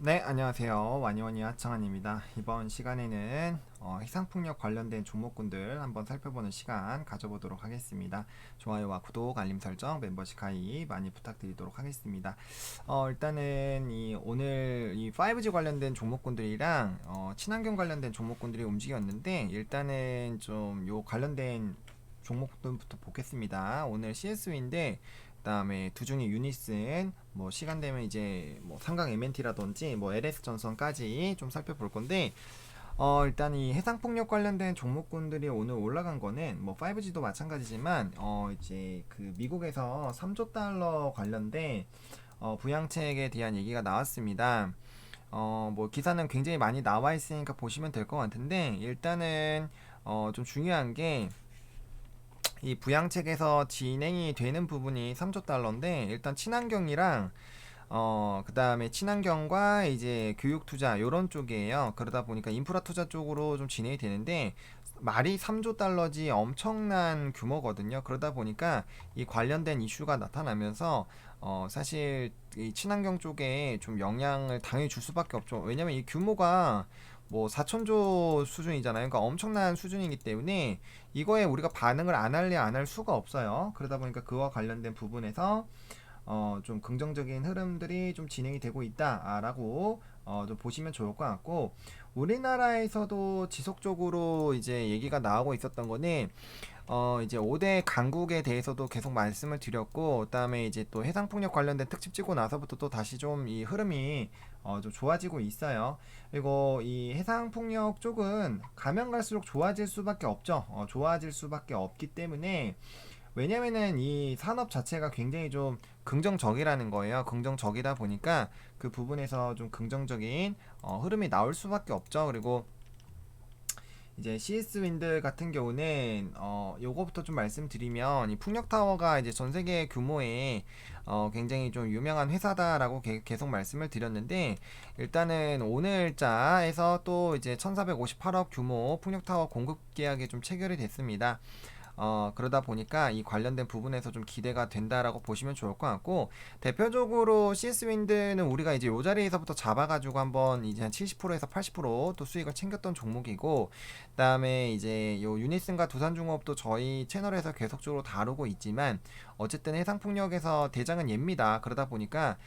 네, 안녕하세요. 와니와니 하창환입니다. 이번 시간에는 해상풍력 관련된 종목군들 한번 살펴보는 시간 가져보도록 하겠습니다. 좋아요와 구독, 알림 설정, 멤버십 가입 많이 부탁드리도록 하겠습니다. 일단은 오늘 이 5G 관련된 종목군들이랑 친환경 관련된 종목군들이 움직였는데 일단은 좀 요 관련된 종목들부터 보겠습니다. 오늘 CS인데 그다음에 두중이 유니슨 뭐 시간 되면 이제 뭐 삼강 MNT라든지 뭐 LS 전선까지 좀 살펴볼 건데 일단 이 해상 폭력 관련된 종목군들이 오늘 올라간 거는 뭐 5G도 마찬가지지만 이제 그 미국에서 3조 달러 관련된 부양책에 대한 얘기가 나왔습니다. 뭐 기사는 굉장히 많이 나와 있으니까 보시면 될 것 같은데 일단은 좀 중요한 게 이 부양책에서 진행이 되는 부분이 3조 달러인데 일단 친환경이랑 그다음에 친환경과 이제 교육 투자 요런 쪽이에요. 그러다 보니까 인프라 투자 쪽으로 좀 진행이 되는데 말이 3조 달러지 엄청난 규모거든요. 그러다 보니까 이 관련된 이슈가 나타나면서 사실 이 친환경 쪽에 좀 영향을 당연히 줄 수밖에 없죠. 왜냐면 이 규모가 뭐 4천조 수준이잖아요. 그러니까 엄청난 수준이기 때문에 이거에 우리가 반응을 안 할래 안 할 수가 없어요. 그러다 보니까 그와 관련된 부분에서 좀 긍정적인 흐름들이 좀 진행이 되고 있다라고 좀 보시면 좋을 것 같고 우리나라에서도 지속적으로 이제 얘기가 나오고 있었던 거는 이제 5대 강국에 대해서도 계속 말씀을 드렸고 그다음에 이제 또 해상폭력 관련된 특집 찍고 나서부터 또 다시 좀 이 흐름이 좀 좋아지고 있어요. 그리고 이 해상폭력 쪽은 가면 갈수록 좋아질 수밖에 없죠. 좋아질 수밖에 없기 때문에 왜냐면은 이 산업 자체가 굉장히 좀 긍정적이라는 거예요. 긍정적이다 보니까 그 부분에서 좀 긍정적인 흐름이 나올 수밖에 없죠. 그리고 이제 CS 윈드 같은 경우는 요거부터 좀 말씀드리면 이 풍력 타워가 이제 전 세계 규모의 굉장히 좀 유명한 회사다라고 계속 말씀을 드렸는데 일단은 오늘자에서 또 이제 1458억 규모 풍력 타워 공급 계약이 좀 체결이 됐습니다. 그러다 보니까 이 관련된 부분에서 좀 기대가 된다라고 보시면 좋을 것 같고 대표적으로 CS 윈드는 우리가 이제 요 자리에서부터 잡아가지고 한번 이제 한 70%에서 80%또 수익을 챙겼던 종목이고 그다음에 이제 요 유니슨과 두산중업도 저희 채널에서 계속적으로 다루고 있지만 어쨌든 해상풍력에서 대장은 얘입니다. 그러다 보니까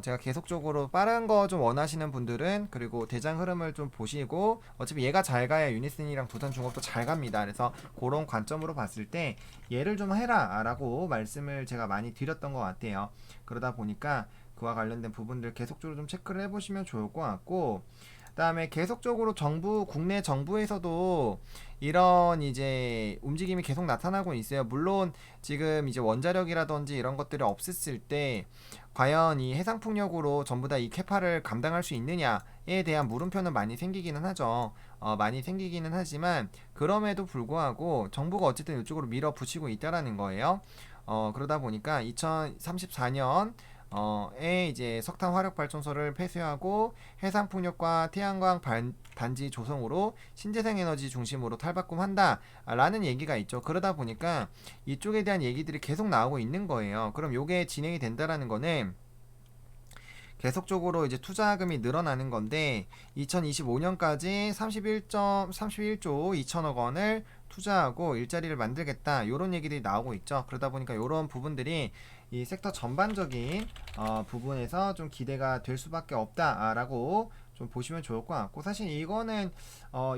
제가 계속적으로 빠른 거 좀 원하시는 분들은 그리고 대장 흐름을 좀 보시고 어차피 얘가 잘 가야 유니슨이랑 두산중업도 잘 갑니다. 그래서 그런 관점으로 봤을 때 얘를 좀 해라 라고 말씀을 제가 많이 드렸던 것 같아요. 그러다 보니까 그와 관련된 부분들 계속적으로 좀 체크를 해보시면 좋을 것 같고 그다음에 계속적으로 정부 국내 정부에서도 이런 이제 움직임이 계속 나타나고 있어요. 물론 지금 이제 원자력이라든지 이런 것들이 없었을 때 과연 이 해상풍력으로 전부 다 이 캐파를 감당할 수 있느냐에 대한 물음표는 많이 생기기는 하죠. 많이 생기기는 하지만 그럼에도 불구하고 정부가 어쨌든 이쪽으로 밀어붙이고 있다라는 거예요. 그러다 보니까 2034년 에 이제 석탄 화력 발전소를 폐쇄하고 해상 풍력과 태양광 단지 조성으로 신재생 에너지 중심으로 탈바꿈한다라는 얘기가 있죠. 그러다 보니까 이쪽에 대한 얘기들이 계속 나오고 있는 거예요. 그럼 요게 진행이 된다라는 거는 계속적으로 이제 투자금이 늘어나는 건데 2025년까지 31조 2천억 원을 투자하고 일자리를 만들겠다 이런 얘기들이 나오고 있죠. 그러다 보니까 이런 부분들이 이 섹터 전반적인 부분에서 좀 기대가 될 수밖에 없다라고 좀 보시면 좋을 것 같고 사실 이거는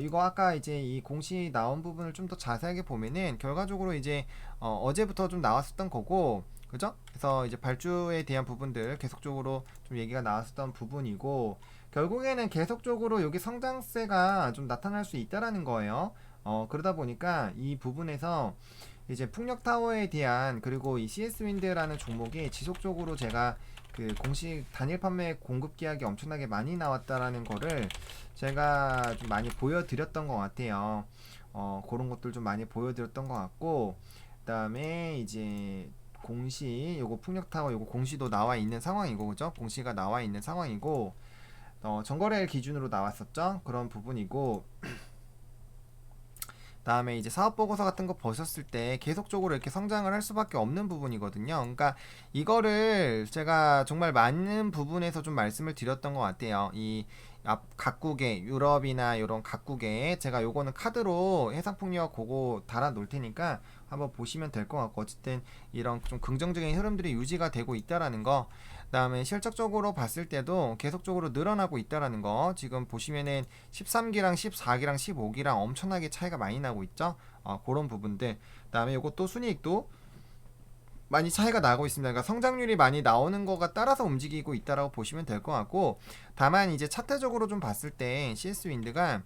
이거 아까 이제 이 공시 나온 부분을 좀 더 자세하게 보면은 결과적으로 이제 어제부터 좀 나왔었던 거고 그죠? 그래서 이제 발주에 대한 부분들 계속적으로 좀 얘기가 나왔었던 부분이고 결국에는 계속적으로 여기 성장세가 좀 나타날 수 있다라는 거예요. 그러다 보니까 이 부분에서 이제 풍력 타워에 대한 그리고 이 CS 윈드라는 종목이 지속적으로 제가 그 공식 단일 판매 공급 계약이 엄청나게 많이 나왔다라는 거를 제가 좀 많이 보여드렸던 것 같아요. 그런 것들 좀 많이 보여드렸던 것 같고 그다음에 이제 공시 요거 풍력타워 요거 공시도 나와 있는 상황이고 그죠? 공시가 나와 있는 상황이고 전거래일 기준으로 나왔었죠? 그런 부분이고 다음에 이제 사업 보고서 같은 거 보셨을 때 계속적으로 이렇게 성장을 할 수밖에 없는 부분이거든요. 그러니까 이거를 제가 정말 많은 부분에서 좀 말씀을 드렸던 것 같아요. 이 각국의 유럽이나 이런 각국에 제가 요거는 카드로 해상폭력 그거 달아 놓을 테니까 한번 보시면 될 것 같고, 어쨌든 이런 좀 긍정적인 흐름들이 유지가 되고 있다라는 거, 그다음에 실적적으로 봤을 때도 계속적으로 늘어나고 있다라는 거, 지금 보시면은 13기랑 14기랑 15기랑 엄청나게 차이가 많이 나고 있죠. 그런 부분들. 그다음에 요것도 순이익도 많이 차이가 나고 있습니다. 그러니까 성장률이 많이 나오는 거가 따라서 움직이고 있다라고 보시면 될 것 같고, 다만 이제 차트적으로 좀 봤을 때 CS 윈드가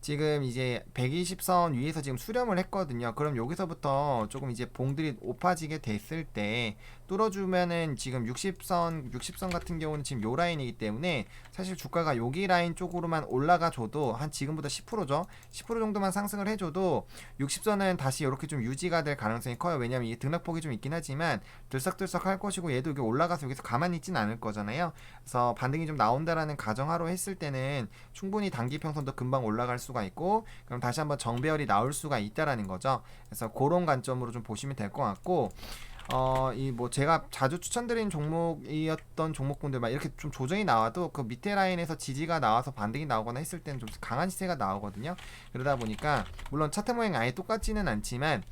지금 이제 120선 위에서 지금 수렴을 했거든요. 그럼 여기서부터 조금 이제 봉들이 높아지게 됐을 때 뚫어주면은 지금 60선 같은 경우는 지금 요 라인이기 때문에 사실 주가가 여기 라인 쪽으로만 올라가 줘도 한 지금보다 10%죠. 10% 정도만 상승을 해줘도 60선은 다시 이렇게 좀 유지가 될 가능성이 커요. 왜냐면 이게 등락폭이 좀 있긴 하지만 들썩들썩 할 것이고, 얘도 여기 올라가서 여기서 가만히 있진 않을 거잖아요. 그래서 반등이 좀 나온다라는 가정하로 했을 때는 충분히 단기 평선도 금방 올라갈 수가 있고, 그럼 다시 한번 정배열이 나올 수가 있다라는 거죠. 그래서 그런 관점으로 좀 보시면 될 것 같고, 이 뭐 제가 자주 추천드린 종목이었던 종목군들 막 이렇게 좀 조정이 나와도 그 밑에 라인에서 지지가 나와서 반등이 나오거나 했을 때는 좀 강한 시세가 나오거든요. 그러다 보니까 물론 차트 모양이 아예 똑같지는 않지만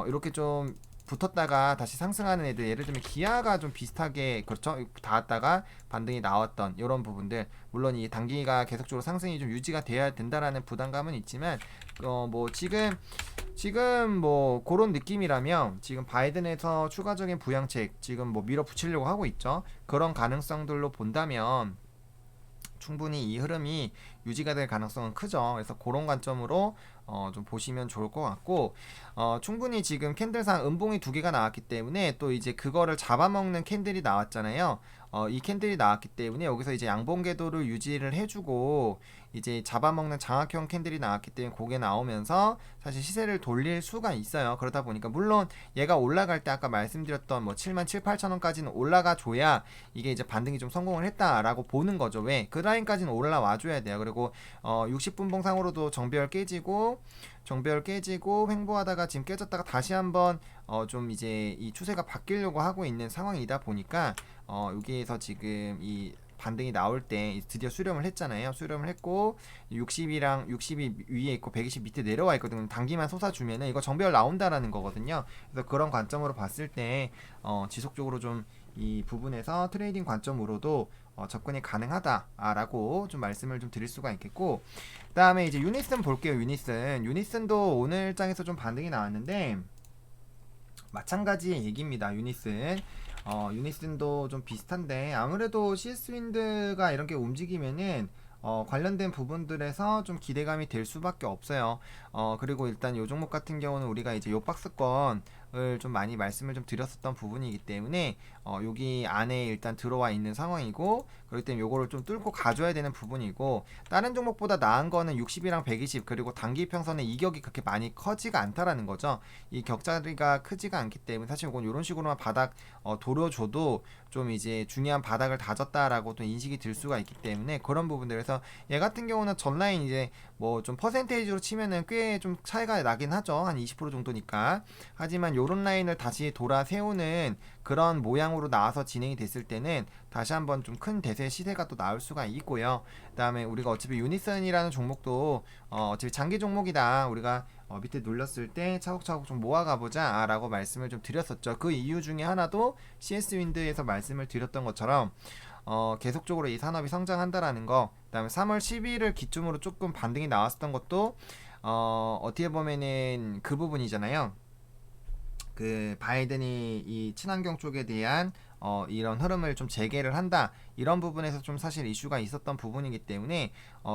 이렇게 좀 붙었다가 다시 상승하는 애들, 예를 들면 기아가 좀 비슷하게, 그렇죠, 닿았다가 반등이 나왔던 이런 부분들, 물론 이 단기가 계속적으로 상승이 좀 유지가 돼야 된다라는 부담감은 있지만 뭐 지금 뭐 그런 느낌이라면 지금 바이든에서 추가적인 부양책 지금 뭐 밀어붙이려고 하고 있죠. 그런 가능성들로 본다면 충분히 이 흐름이 유지가 될 가능성은 크죠. 그래서 그런 관점으로 좀 보시면 좋을 것 같고, 충분히 지금 캔들상 음봉이 두 개가 나왔기 때문에 또 이제 그거를 잡아먹는 캔들이 나왔잖아요. 이 캔들이 나왔기 때문에 여기서 이제 양봉 궤도를 유지를 해주고 이제 잡아먹는 장악형 캔들이 나왔기 때문에 그게 나오면서 사실 시세를 돌릴 수가 있어요. 그러다 보니까 물론 얘가 올라갈 때 아까 말씀드렸던 뭐 7만 7, 8천 원까지는 올라가 줘야 이게 이제 반등이 좀 성공을 했다라고 보는 거죠. 왜? 그 라인까지는 올라와 줘야 돼요. 그리고 60분봉상으로도 정배열 깨지고 횡보하다가 지금 깨졌다가 다시 한번 좀 이제 이 추세가 바뀌려고 하고 있는 상황이다 보니까 여기에서 지금 이 반등이 나올 때 드디어 수렴을 했잖아요. 수렴을 했고 60이 위에 있고 120 밑에 내려와 있거든요. 단기만 솟아주면은 이거 정배열 나온다라는 거거든요. 그래서 그런 관점으로 봤을 때 지속적으로 좀 이 부분에서 트레이딩 관점으로도 접근이 가능하다라고 좀 말씀을 좀 드릴 수가 있겠고, 그 다음에 이제 유니슨 볼게요. 유니슨도 오늘 장에서 좀 반등이 나왔는데 마찬가지의 얘기입니다. 유니슨도 좀 비슷한데 아무래도 CS윈드가 이렇게 움직이면은 관련된 부분들에서 좀 기대감이 될 수밖에 없어요. 그리고 일단 요 종목 같은 경우는 우리가 이제 요 박스권을 좀 많이 말씀을 좀 드렸었던 부분이기 때문에 여기 안에 일단 들어와 있는 상황이고, 그렇기 때문에 요거를 좀 뚫고 가줘야 되는 부분이고, 다른 종목보다 나은 거는 60이랑 120, 그리고 단기 평선의 이격이 그렇게 많이 커지가 않다라는 거죠. 이 격차가 크지가 않기 때문에 사실 이건 이런 식으로만 바닥 도려줘도 좀 이제 중요한 바닥을 다졌다라고 또 인식이 들 수가 있기 때문에 그런 부분들에서 얘 같은 경우는 전라인 이제 뭐 좀 퍼센테이지로 치면은 꽤 좀 차이가 나긴 하죠. 한 20% 정도니까. 하지만 요런 라인을 다시 돌아 세우는 그런 모양으로 나와서 진행이 됐을 때는 다시 한번 좀 큰 대세 시세가 또 나올 수가 있고요. 그다음에 우리가 어차피 유니슨이라는 종목도 어차피 장기 종목이다. 우리가 밑에 눌렸을 때 차곡차곡 좀 모아가 보자 라고 말씀을 좀 드렸었죠. 그 이유 중에 하나도 CS윈드에서 말씀을 드렸던 것처럼 계속적으로 이 산업이 성장한다라는 거, 그 다음에 3월 10일을 기점으로 조금 반등이 나왔었던 것도 어떻게 보면은 그 부분이잖아요. 그 바이든이 이 친환경 쪽에 대한 이런 흐름을 좀 재개를 한다, 이런 부분에서 좀 사실 이슈가 있었던 부분이기 때문에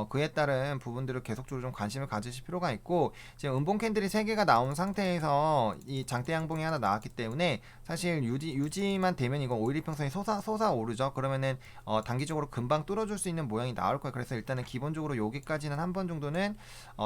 그에 따른 부분들을 계속적으로 좀 관심을 가지실 필요가 있고, 지금 음봉 캔들이 3개가 나온 상태에서 이 장대 양봉이 하나 나왔기 때문에 사실 유지만 되면 이건 오일이평선이 솟아오르죠. 그러면은 단기적으로 금방 뚫어줄 수 있는 모양이 나올 거예요. 그래서 일단은 기본적으로 여기까지는 한 번 정도는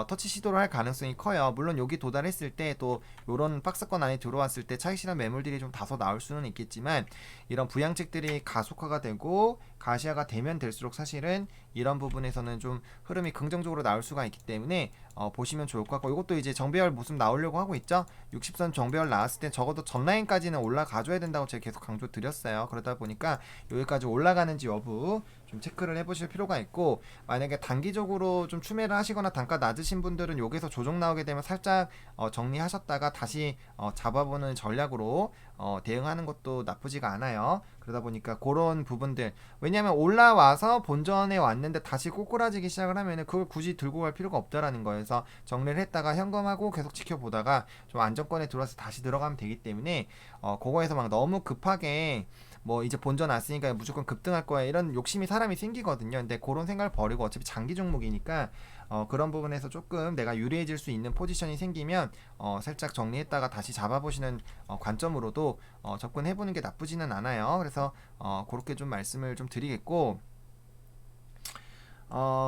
터치 시도를 할 가능성이 커요. 물론 여기 도달했을 때 또 요런 박스권 안에 들어왔을 때 차익 실현 매물들이 좀 다소 나올 수는 있겠지만, 이런 부양책들이 가속화가 되고 가시화가 되면 될수록 사실은 이런 부분에서는 좀 흐름이 긍정적으로 나올 수가 있기 때문에 보시면 좋을 것 같고, 이것도 이제 정배열 모습 나오려고 하고 있죠. 60선 정배열 나왔을 때 적어도 전라인까지는 올라가줘야 된다고 제가 계속 강조 드렸어요. 그러다 보니까 여기까지 올라가는지 여부 좀 체크를 해보실 필요가 있고, 만약에 단기적으로 좀 추매를 하시거나 단가 낮으신 분들은 여기서 조정 나오게 되면 살짝 정리하셨다가 다시 잡아보는 전략으로 대응하는 것도 나쁘지가 않아요. 그러다 보니까 그런 부분들, 왜냐하면 올라와서 본전에 왔는데 다시 꼬꾸라지기 시작을 하면은 그걸 굳이 들고 갈 필요가 없다라는 거여서 정리를 했다가 현금하고 계속 지켜보다가 좀 안정권에 들어와서 다시 들어가면 되기 때문에 그거에서 막 너무 급하게 뭐 이제 본전 왔으니까 무조건 급등할 거야 이런 욕심이 사람이 생기거든요. 근데 그런 생각을 버리고 어차피 장기 종목이니까 그런 부분에서 조금 내가 유리해질 수 있는 포지션이 생기면 살짝 정리했다가 다시 잡아보시는 관점으로도 접근해보는 게 나쁘지는 않아요. 그래서 그렇게 좀 말씀을 좀 드리겠고,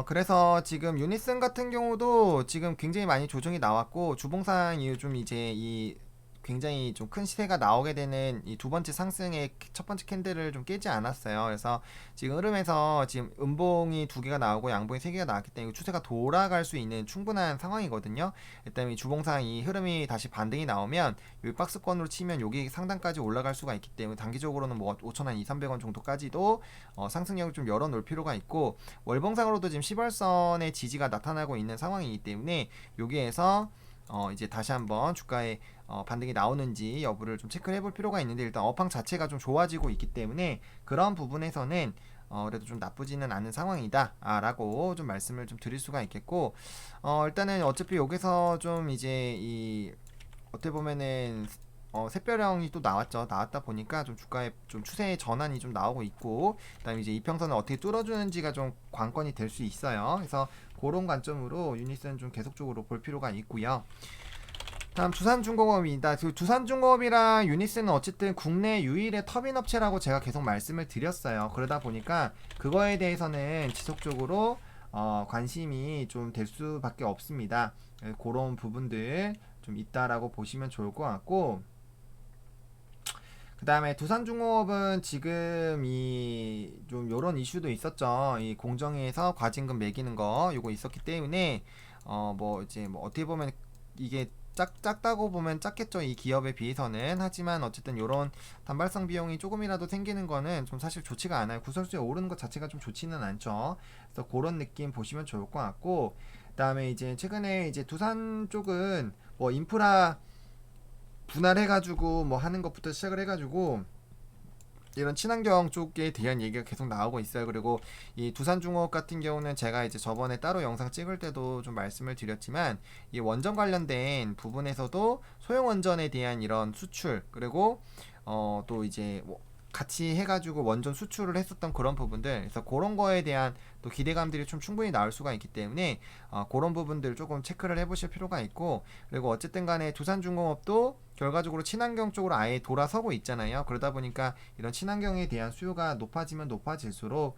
그래서 지금 유니슨 같은 경우도 지금 굉장히 많이 조정이 나왔고, 주봉상 이후 좀 이제 이 굉장히 좀 큰 시세가 나오게 되는 이 두 번째 상승의 첫 번째 캔들을 좀 깨지 않았어요. 그래서 지금 흐름에서 지금 음봉이 두 개가 나오고 양봉이 세 개가 나왔기 때문에 추세가 돌아갈 수 있는 충분한 상황이거든요. 일단 이 주봉상 이 흐름이 다시 반등이 나오면 여기 박스권으로 치면 여기 상단까지 올라갈 수가 있기 때문에 단기적으로는 뭐 5,000원, 2,300원 정도까지도 상승력을 좀 열어놓을 필요가 있고, 월봉상으로도 지금 10월선의 지지가 나타나고 있는 상황이기 때문에 여기에서 이제 다시 한번 주가에 반등이 나오는지 여부를 좀 체크를 해볼 필요가 있는데, 일단 업황 자체가 좀 좋아지고 있기 때문에 그런 부분에서는 그래도 좀 나쁘지는 않은 상황이다 라고 좀 말씀을 좀 드릴 수가 있겠고, 일단은 어차피 여기서 좀 이제 이 어떻게 보면은 샛별형이 또 나왔다 보니까 좀 주가에 좀 추세의 전환이 좀 나오고 있고, 그다음에 이제 이평선을 어떻게 뚫어주는지가 좀 관건이 될 수 있어요. 그래서 그런 관점으로 유니슨 좀 계속적으로 볼 필요가 있고요. 다음 두산중공업입니다. 그 두산중공업이랑 유니스는 어쨌든 국내 유일의 터빈 업체라고 제가 계속 말씀을 드렸어요. 그러다 보니까 그거에 대해서는 지속적으로 관심이 좀 될 수밖에 없습니다. 그런 부분들 좀 있다라고 보시면 좋을 것 같고, 그 다음에 두산중공업은 지금 이 좀 요런 이슈도 있었죠. 이 공정위에서 과징금 매기는 거 요거 있었기 때문에 뭐 이제 뭐 어떻게 보면 이게 작다고 보면 작겠죠, 이 기업에 비해서는. 하지만 어쨌든 요런 단발성 비용이 조금이라도 생기는 거는 좀 사실 좋지가 않아요. 구설수에 오르는 것 자체가 좀 좋지는 않죠. 그래서 그런 느낌 보시면 좋을 것 같고, 그 다음에 이제 최근에 이제 두산 쪽은 뭐 인프라 분할해가지고 뭐 하는 것부터 시작을 해가지고 이런 친환경 쪽에 대한 얘기가 계속 나오고 있어요. 그리고 이 두산중공업 같은 경우는 제가 이제 저번에 따로 영상 찍을 때도 좀 말씀을 드렸지만, 이 원전 관련된 부분에서도 소형원전에 대한 이런 수출, 그리고 또 이제 뭐 같이 해가지고 원전 수출을 했었던 그런 부분들, 그래서 그런 거에 대한 또 기대감들이 좀 충분히 나올 수가 있기 때문에 그런 부분들 조금 체크를 해보실 필요가 있고, 그리고 어쨌든 간에 두산중공업도 결과적으로 친환경 쪽으로 아예 돌아서고 있잖아요. 그러다 보니까 이런 친환경에 대한 수요가 높아지면 높아질수록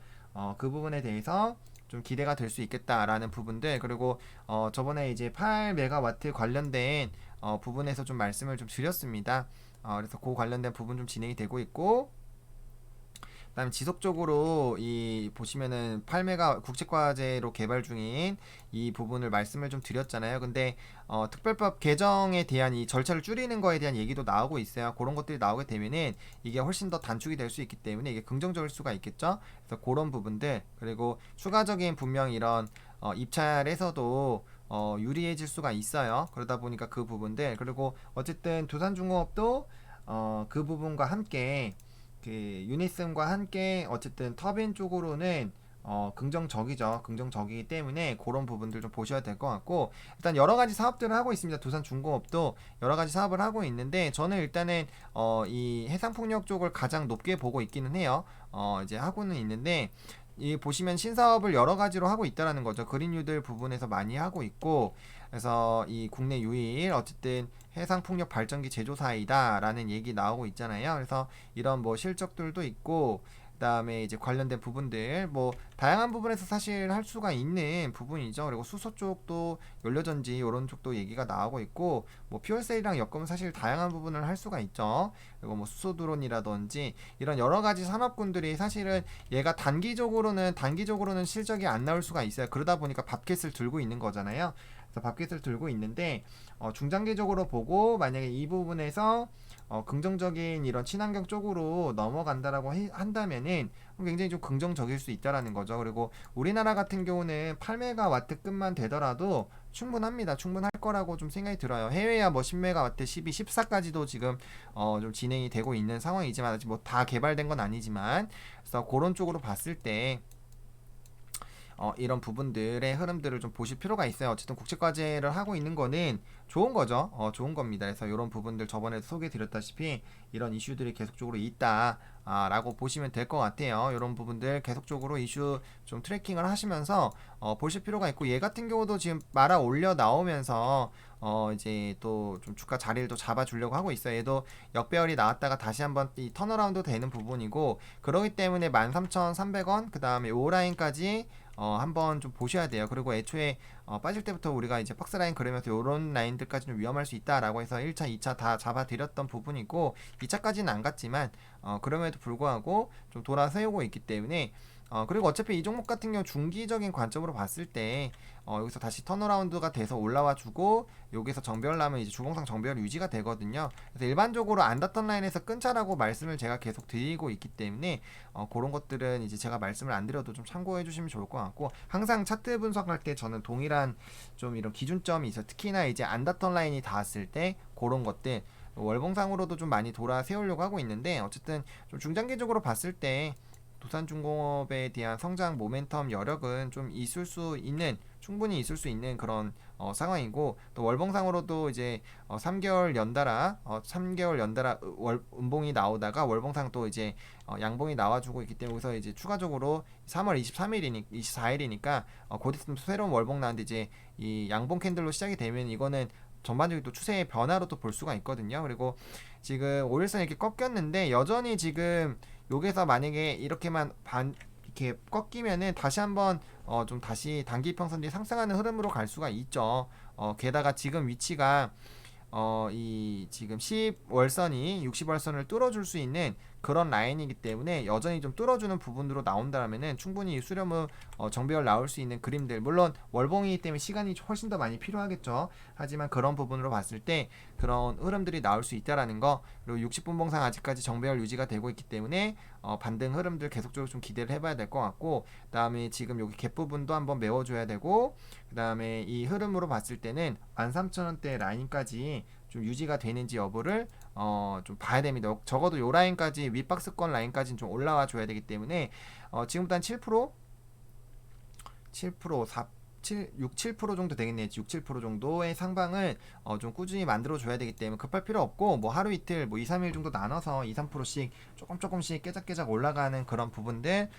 그 부분에 대해서 좀 기대가 될 수 있겠다라는 부분들, 그리고 저번에 이제 8메가와트 관련된 부분에서 좀 말씀을 좀 드렸습니다. 그래서 그 관련된 부분 좀 진행이 되고 있고, 그다음에 지속적으로 이 보시면은 8메가 국책과제로 개발 중인 이 부분을 말씀을 좀 드렸잖아요. 근데 특별법 개정에 대한 이 절차를 줄이는 거에 대한 얘기도 나오고 있어요. 그런 것들이 나오게 되면은 이게 훨씬 더 단축이 될 수 있기 때문에 이게 긍정적일 수가 있겠죠. 그래서 그런 부분들, 그리고 추가적인 분명 이런 입찰에서도 유리해질 수가 있어요. 그러다 보니까 그 부분들, 그리고 어쨌든 두산중공업도 그 부분과 함께 그 유니슨과 함께 어쨌든 터빈 쪽으로는 긍정적이죠. 긍정적이기 때문에 그런 부분들 좀 보셔야 될 것 같고, 일단 여러 가지 사업들을 하고 있습니다. 두산중공업도 여러 가지 사업을 하고 있는데, 저는 일단은 이 해상풍력 쪽을 가장 높게 보고 있기는 해요. 이제 하고는 있는데, 이 보시면 신사업을 여러 가지로 하고 있다라는 거죠. 그린뉴들 부분에서 많이 하고 있고, 그래서 이 국내 유일 어쨌든 해상풍력 발전기 제조사이다라는 얘기 나오고 있잖아요. 그래서 이런 뭐 실적들도 있고, 그다음에 이제 관련된 부분들 뭐 다양한 부분에서 사실 할 수가 있는 부분이죠. 그리고 수소 쪽도 연료전지 이런 쪽도 얘기가 나오고 있고 뭐 퓨얼셀이랑 엮으면 사실 다양한 부분을 할 수가 있죠. 그리고 뭐 수소 드론이라든지 이런 여러 가지 산업군들이 사실은 얘가 단기적으로는 실적이 안 나올 수가 있어요. 그러다 보니까 밥켓을 들고 있는 거잖아요. 그래서 밥켓을 들고 있는데 중장기적으로 보고 만약에 이 부분에서 긍정적인 이런 친환경 쪽으로 넘어간다라고 한다면은 굉장히 좀 긍정적일 수 있다라는 거죠. 그리고 우리나라 같은 경우는 8메가와트급만 되더라도 충분합니다. 충분할 거라고 좀 생각이 들어요. 해외야 뭐 10메가와트, 12, 14까지도 지금 좀 진행이 되고 있는 상황이지만 아직 뭐 다 개발된 건 아니지만 그래서 그런 쪽으로 봤을 때 이런 부분들의 흐름들을 좀 보실 필요가 있어요. 어쨌든 국제과제를 하고 있는 거는 좋은 거죠. 좋은 겁니다. 그래서 이런 부분들 저번에도 소개드렸다시피 이런 이슈들이 계속적으로 있다. 라고 보시면 될 것 같아요. 이런 부분들 계속적으로 이슈 좀 트래킹을 하시면서 보실 필요가 있고 얘 같은 경우도 지금 말아 올려 나오면서 이제 또 좀 주가 자리를 또 잡아주려고 하고 있어요. 얘도 역배열이 나왔다가 다시 한번 이 턴어라운드 되는 부분이고 그러기 때문에 13,300원 그 다음에 오 라인까지 한번 좀 보셔야 돼요. 그리고 애초에 빠질 때부터 우리가 이제 박스라인 그리면서 이런 라인들까지 좀 위험할 수 있다라고 해서 1차, 2차 다 잡아드렸던 부분이고 2차까지는 안 갔지만 그럼에도 불구하고 좀 돌아세우고 있기 때문에 그리고 어차피 이 종목 같은 경우 중기적인 관점으로 봤을 때 여기서 다시 턴어라운드가 돼서 올라와 주고 여기서 정배열 나면 이제 주봉상 정배열 유지가 되거든요. 그래서 일반적으로 안 닿던 라인에서 끊자라고 말씀을 제가 계속 드리고 있기 때문에 그런 것들은 이제 제가 말씀을 안 드려도 좀 참고해 주시면 좋을 것 같고 항상 차트 분석할 때 저는 동일한 좀 이런 기준점이 있어요. 특히나 이제 안 닿던 라인이 닿았을 때 그런 것들 월봉상으로도 좀 많이 돌아 세우려고 하고 있는데 어쨌든 좀 중장기적으로 봤을 때 도산중공업에 대한 성장 모멘텀 여력은 좀 있을 수 있는 충분히 있을 수 있는 그런 상황이고 또 월봉상으로도 이제 3개월 연달아 3개월 연달아 음봉이 나오다가 월봉상 또 이제 양봉이 나와주고 있기 때문에 여기서 이제 추가적으로 3월 24일이니까 곧 있으면 새로운 월봉 나는데 이제 이 양봉 캔들로 시작이 되면 이거는 전반적인 또 추세의 변화로 또 볼 수가 있거든요. 그리고 지금 5일선 이렇게 꺾였는데 여전히 지금 여기서 만약에 이렇게만 이렇게 꺾이면은 다시 한번 좀 다시 단기 이평선 뒤 상승하는 흐름으로 갈 수가 있죠. 게다가 지금 위치가 이 지금 10월선이 60월선을 뚫어줄 수 있는 그런 라인이기 때문에 여전히 좀 뚫어주는 부분으로 나온다면은 충분히 수렴 후 정배열 나올 수 있는 그림들 물론 월봉이기 때문에 시간이 훨씬 더 많이 필요하겠죠. 하지만 그런 부분으로 봤을 때 그런 흐름들이 나올 수 있다라는 거 그리고 60분봉상 아직까지 정배열 유지가 되고 있기 때문에 반등 흐름들 계속적으로 좀 기대를 해봐야 될 것 같고 그 다음에 지금 여기 갭 부분도 한번 메워줘야 되고 그 다음에 이 흐름으로 봤을 때는 13,000원대 라인까지 좀 유지가 되는지 여부를 좀 봐야 됩니다. 적어도 요 라인까지 윗박스권 라인까지는 좀 올라와 줘야 되기 때문에 지금부터 한 7%, 7% 정도 되겠네요. 6, 7% 정도의 상방을 좀 꾸준히 만들어 줘야 되기 때문에 급할 필요 없고 뭐 하루 이틀 뭐 2, 3일 정도 나눠서 2, 3%씩 조금씩 깨작깨작 올라가는 그런 부분들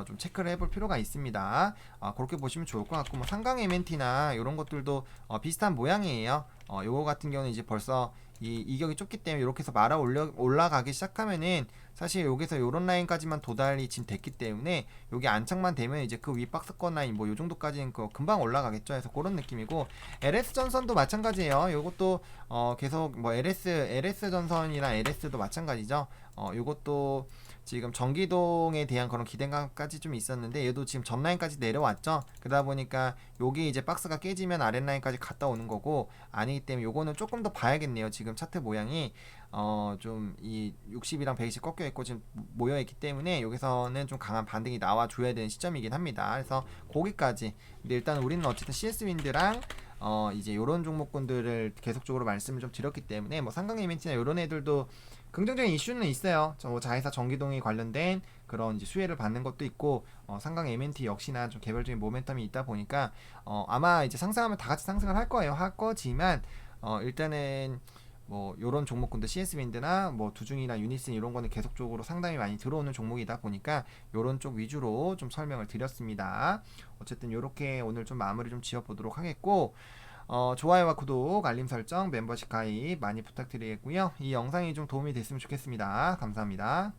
좀 체크를 해볼 필요가 있습니다. 그렇게 보시면 좋을 것 같고 뭐 상강 MNT나 이런 것들도 비슷한 모양이에요. 요거 같은 경우는 이제 벌써 이 이격이 좁기 때문에 이렇게 해서 말아 올라가기 시작하면은 사실 여기서 요런 라인까지만 도달이 지금 됐기 때문에 여기 안착만 되면 이제 그 위 박스권 라인 뭐 요 정도까지는 금방 올라가겠죠. 해서 그런 느낌이고 LS 전선도 마찬가지예요. 요것도 계속 뭐 LS 전선이나 LS도 마찬가지죠. 요것도 지금 전기동에 대한 그런 기대감까지 좀 있었는데 얘도 지금 전 라인까지 내려왔죠. 그러다 보니까 여기 이제 박스가 깨지면 아랫 라인까지 갔다 오는 거고 아니기 때문에 요거는 조금 더 봐야겠네요. 지금 차트 모양이 좀 이 60이랑 120 꺾여 있고 지금 모여 있기 때문에 여기서는 좀 강한 반등이 나와 줘야 되는 시점이긴 합니다. 그래서 거기까지. 근데 일단 우리는 어쨌든 CS 윈드랑 이제 요런 종목군들을 계속적으로 말씀을 좀 드렸기 때문에 뭐 상강 이벤트나 요런 애들도 긍정적인 이슈는 있어요. 뭐 자회사 전기동이 관련된 그런 이제 수혜를 받는 것도 있고 상강 MNT 역시나 좀 개별적인 모멘텀이 있다 보니까 아마 이제 상승하면 다 같이 상승을 할 거예요. 할 거지만 일단은 뭐 요런 종목군들 CS윈드나 뭐 두중이나 유니슨 이런 거는 계속적으로 상당히 많이 들어오는 종목이다 보니까 요런 쪽 위주로 좀 설명을 드렸습니다. 어쨌든 요렇게 오늘 좀 마무리 좀 지어 보도록 하겠고 좋아요와 구독, 알림 설정, 멤버십 가입 많이 부탁드리겠고요. 이 영상이 좀 도움이 됐으면 좋겠습니다. 감사합니다.